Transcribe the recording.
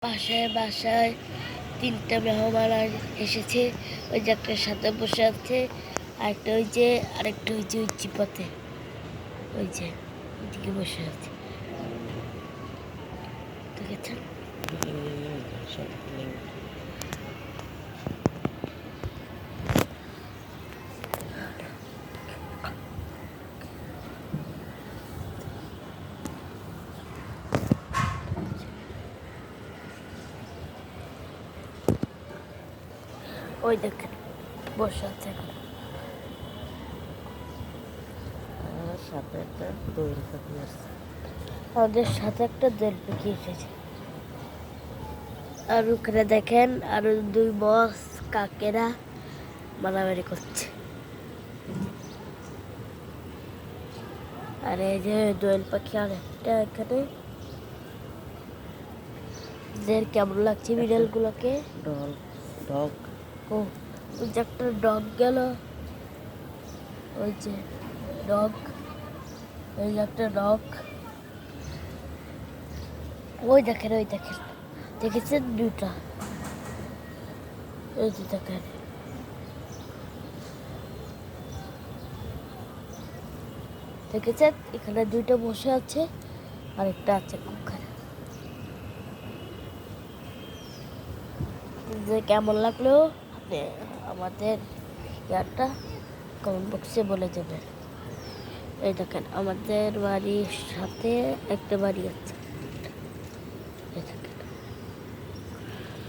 বাসায় তিনটা মেহমান এসেছে। ওই যে একটা সাথে বসে আছে, আরেকটা আরেকটা ওই চিপাতে, ওই যে ওইদিকে বসে আছে, দেখেছেন? ওই দেখেন বসে আছে। আমাদের সাথে একটা দোয়েল পাখি এসেছে। আর ওখানে দেখেন আরো দুই বস কাকেরা মারামারি করছে। আর এই যে দোয়েল পাখি আর একটা এখানে। কেমন লাগছে বিড়াল গুলোকে? ডগ ও ওই যে একটা ডগ গেল, ওই যে ডগ, ওই যে একটা ডগ, ওই দেখেন দেখেছেন দুটা, ওই যে দেখেন। দেখেছেন এখানে দুইটা বসে আছে, আরেকটা আছে ওখানে। যে কেমন লাগলো আপনি আমাদের ইয়ারটা কমেন্ট বক্সে বলে দেবেন। এই দেখেন আমাদের বাড়ির সাথে একটা বাড়ি আছে।